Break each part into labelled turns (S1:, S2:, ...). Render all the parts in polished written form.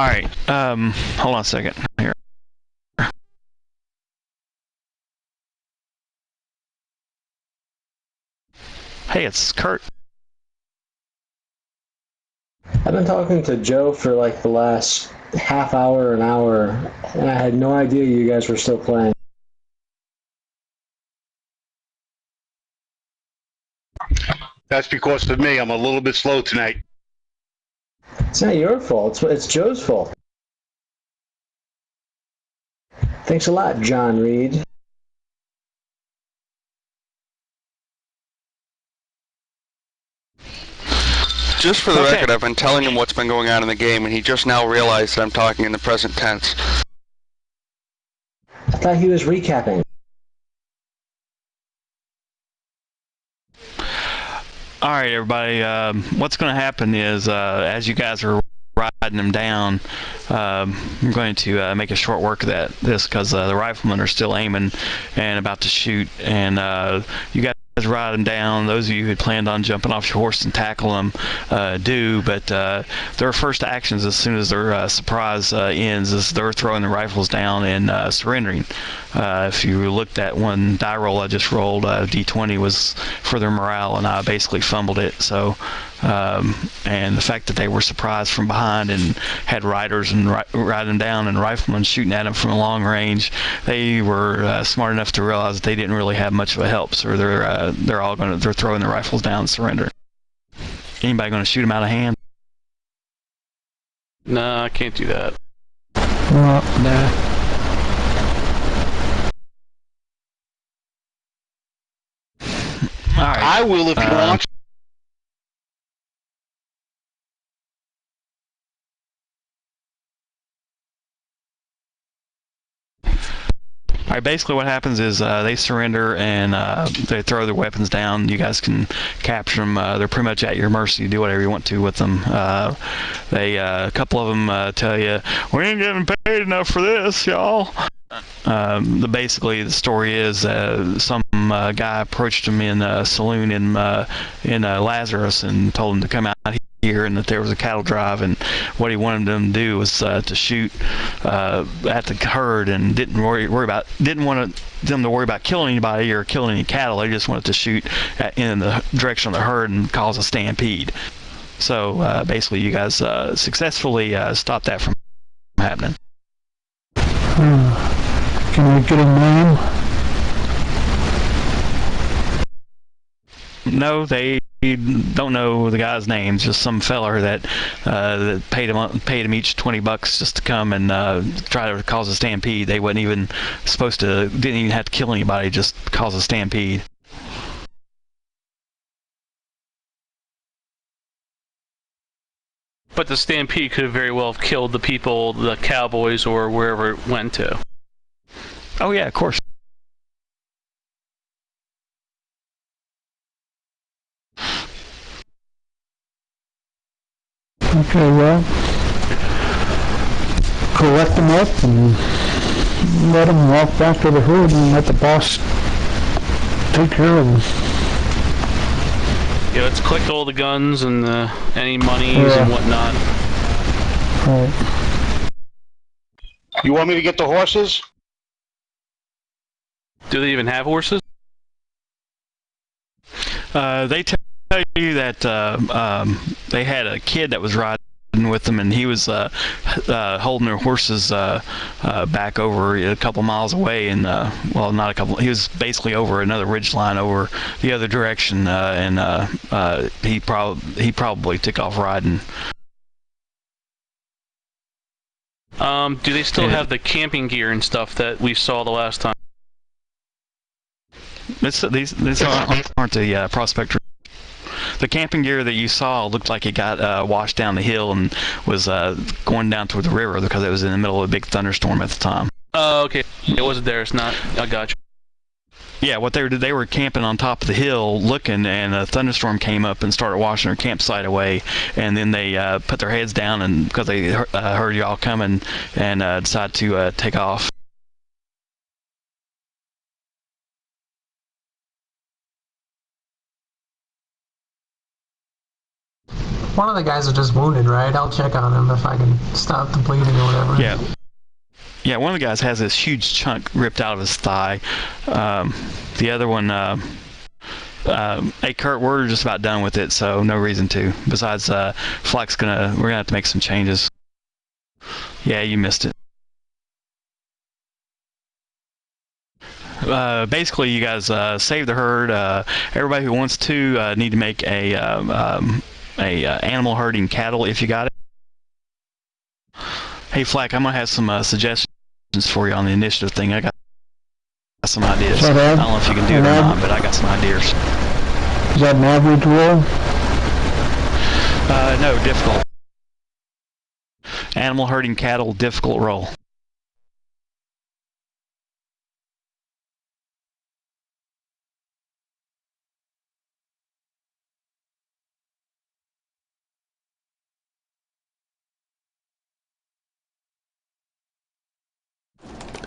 S1: right. Hold on a second here. Hey, it's Kurt.
S2: I've been talking to Joe for like the last half hour, an hour, and I had no idea you guys were still playing.
S3: That's because of me. I'm a little bit slow tonight.
S2: It's not your fault. It's Joe's fault. Thanks a lot, John Reed.
S4: Just for the record, I've been telling him what's been going on in the game, and he just now realized that I'm talking in the present tense.
S2: I thought he was recapping.
S1: All right, everybody. What's going to happen is, as you guys are riding them down, I'm going to make a short work of this because the riflemen are still aiming and about to shoot, and you guys ride them down. Those of you who had planned on jumping off your horse and tackle them do, but their first actions as soon as their surprise ends is they're throwing the rifles down and surrendering. If you looked at one die roll I just rolled, D20 was for their morale, and I basically fumbled it. So, and the fact that they were surprised from behind and had riders and riding down and riflemen shooting at them from a long range, they were smart enough to realize that they didn't really have much of a help. So they're throwing their rifles down and surrendering. Anybody going to shoot them out of hand?
S5: Nah, I can't do that.
S6: Nah.
S1: All right.
S3: I will if you want.
S1: All right, basically what happens is they surrender and they throw their weapons down. You guys can capture them. They're pretty much at your mercy to do whatever you want to with them. A couple of them tell you, "We ain't getting paid enough for this, y'all." Basically, the story is some guy approached him in a saloon in Lazarus and told him to come out here and that there was a cattle drive, and what he wanted them to do was to shoot at the herd and didn't want them to worry about killing anybody or killing any cattle. They just wanted to shoot in the direction of the herd and cause a stampede. So basically, you guys successfully stopped that from happening.
S6: Can we get a name?
S1: No, they don't know the guy's name. Just some feller that paid him each $20 just to come and try to cause a stampede. They wasn't even supposed to. Didn't even have to kill anybody. Just cause a stampede.
S5: But the stampede could very well have killed the people, the cowboys, or wherever it went to.
S1: Oh yeah, of course.
S6: Okay, well, collect them up and let them walk back to the hood and let the boss take care of them.
S5: Yeah, let's collect all the guns and any monies and whatnot.
S6: Right.
S3: You want me to get the horses?
S5: Do they even have horses?
S1: They tell you that they had a kid that was riding with them, and he was holding their horses back over a couple miles away, and well, not a couple. He was basically over another ridge line over the other direction, and he probably took off riding.
S5: Do they still have the camping gear and stuff that we saw the last time?
S1: These aren't the prospector. The camping gear that you saw looked like it got washed down the hill and was going down toward the river because it was in the middle of a big thunderstorm at the time.
S5: Oh, okay. It wasn't there. It's not. I got you.
S1: Yeah, what they were camping on top of the hill looking, and a thunderstorm came up and started washing their campsite away, and then they put their heads down and because they heard y'all coming and decided to take off.
S7: One of the guys is just wounded, right? I'll check on him if I can stop the bleeding or whatever.
S1: Yeah. Yeah, one of the guys has this huge chunk ripped out of his thigh. The other one, hey Kurt, we're just about done with it, so no reason to. Besides, we're gonna have to make some changes. Yeah, you missed it. Basically, you guys save the herd. Everybody who wants to need to make a animal herding cattle if you got it. Hey Flack, I'm gonna have some suggestions for you on the initiative thing. I got some ideas. I don't know if you can do it or not, but I got some ideas.
S6: Is that an average roll?
S1: No, difficult. Animal herding cattle, difficult roll.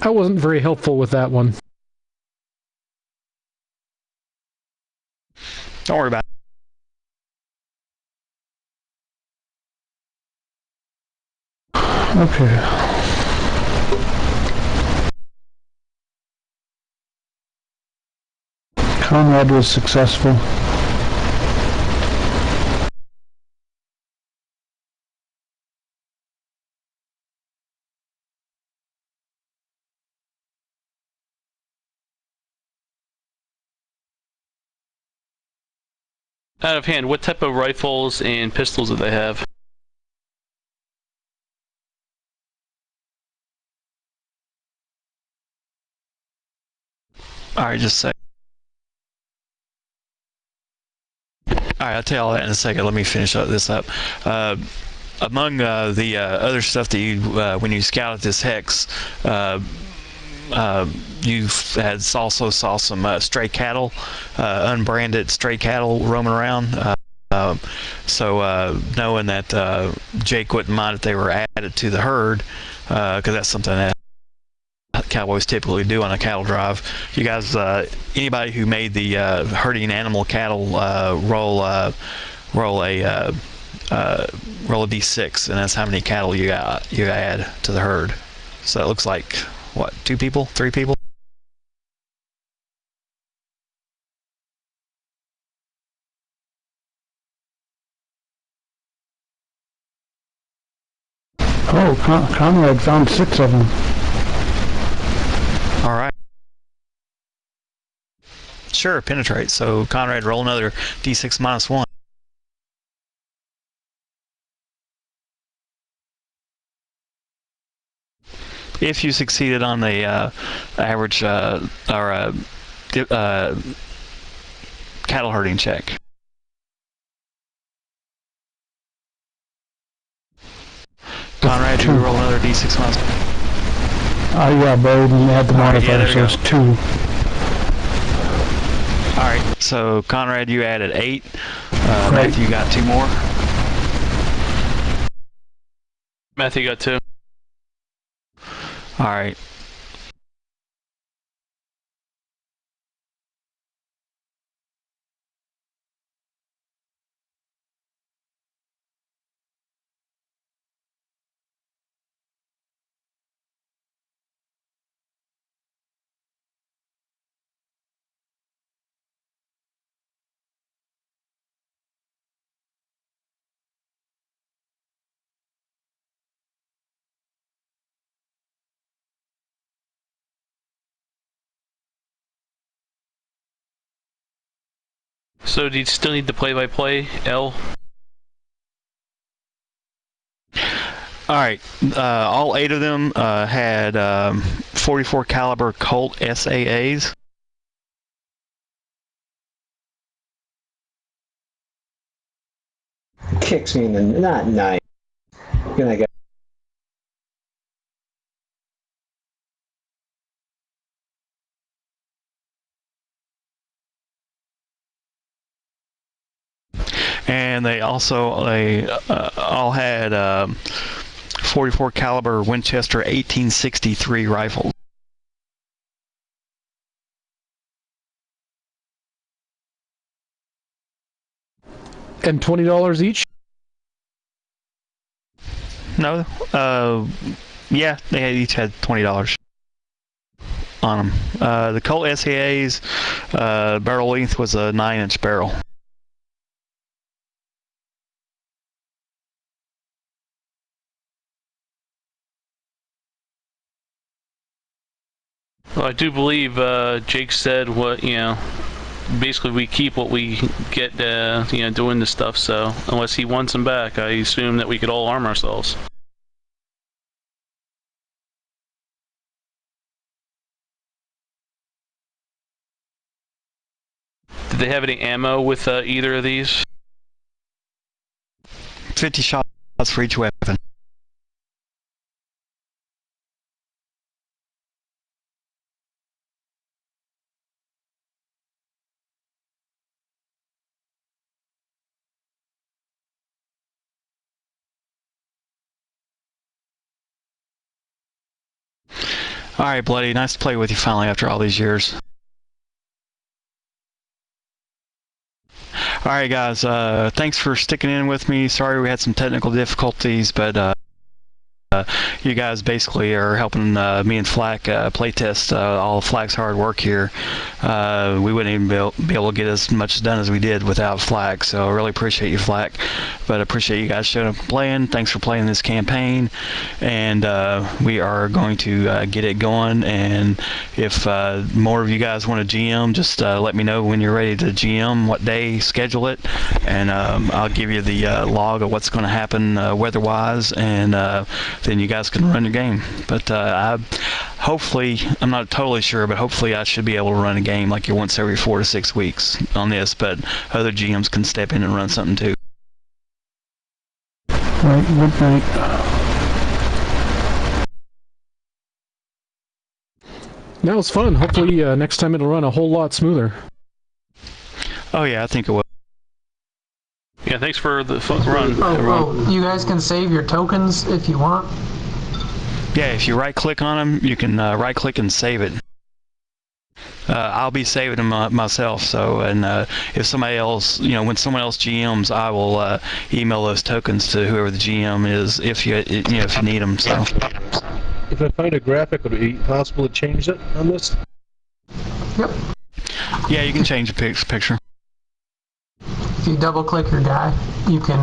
S8: I wasn't very helpful with that one.
S1: Don't worry about it.
S6: Okay. Conrad was successful.
S5: Out of hand, what type of rifles and pistols do they have?
S1: Alright, just a sec. Alright, I'll tell you all that in a second. Let me finish this up. Among the other stuff that you, when you scouted this hex, you also saw some stray cattle, unbranded stray cattle roaming around. So knowing that Jake wouldn't mind if they were added to the herd, because that's something that cowboys typically do on a cattle drive. You guys, anybody who made the herding animal cattle roll a d6, and that's how many cattle you add to the herd. So it looks like what, 2 people, 3 people?
S6: Oh, Conrad found 6 of them.
S1: All right. Sure, penetrate. So Conrad, roll another d6 minus 1. If you succeeded on the average cattle herding check. Conrad, you roll another d6 minus 1.
S6: Yeah, but I didn't add the modifier, so it's 2.
S1: Alright, so Conrad, you added 8. Matthew, you got 2 more.
S5: Matthew got 2.
S1: Alright.
S5: So do you still need the play-by-play, L?
S1: Alright, all 8 of them had 44 caliber Colt SAAs.
S2: Kicks me in the not nice. Gonna go.
S1: And they also all had 44 caliber Winchester 1863 rifles.
S8: And $20 each?
S1: No. Yeah, they each had $20 on them. The Colt SAA's barrel length was a 9-inch barrel.
S5: Well, I do believe Jake said basically we keep what we get, doing this stuff, so unless he wants them back, I assume that we could all arm ourselves. Did they have any ammo with either of these?
S1: 50 shots for each weapon. Alright, Bloody, nice to play with you finally after all these years. Alright guys, thanks for sticking in with me. Sorry we had some technical difficulties, but you guys basically are helping me and Flack playtest all of Flack's hard work here. We wouldn't even be able to get as much done as we did without Flack, so I really appreciate you, Flack. But I appreciate you guys showing up and playing. Thanks for playing this campaign, and we are going to get it going. And if more of you guys want to GM, just let me know when you're ready to GM, what day, schedule it, and I'll give you the log of what's going to happen weather-wise, and then you guys can run your game. But hopefully, I'm not totally sure, but hopefully I should be able to run a game like once every 4 to 6 weeks on this, but other GMs can step in and run something too.
S6: Right, good night.
S8: That was fun. Hopefully next time it'll run a whole lot smoother.
S1: Oh yeah, I think it will.
S5: Yeah, thanks for the fun run.
S7: Oh, you guys can save your tokens if you want.
S1: Yeah, if you right-click on them, you can right-click and save it. I'll be saving them myself. So, and if somebody else, when someone else GMs, I will email those tokens to whoever the GM is if you need them. So.
S9: If I find a graphic, would it be possible to change it on this?
S7: Yep.
S1: Yeah, you can change the picture.
S7: If you double-click your guy, you can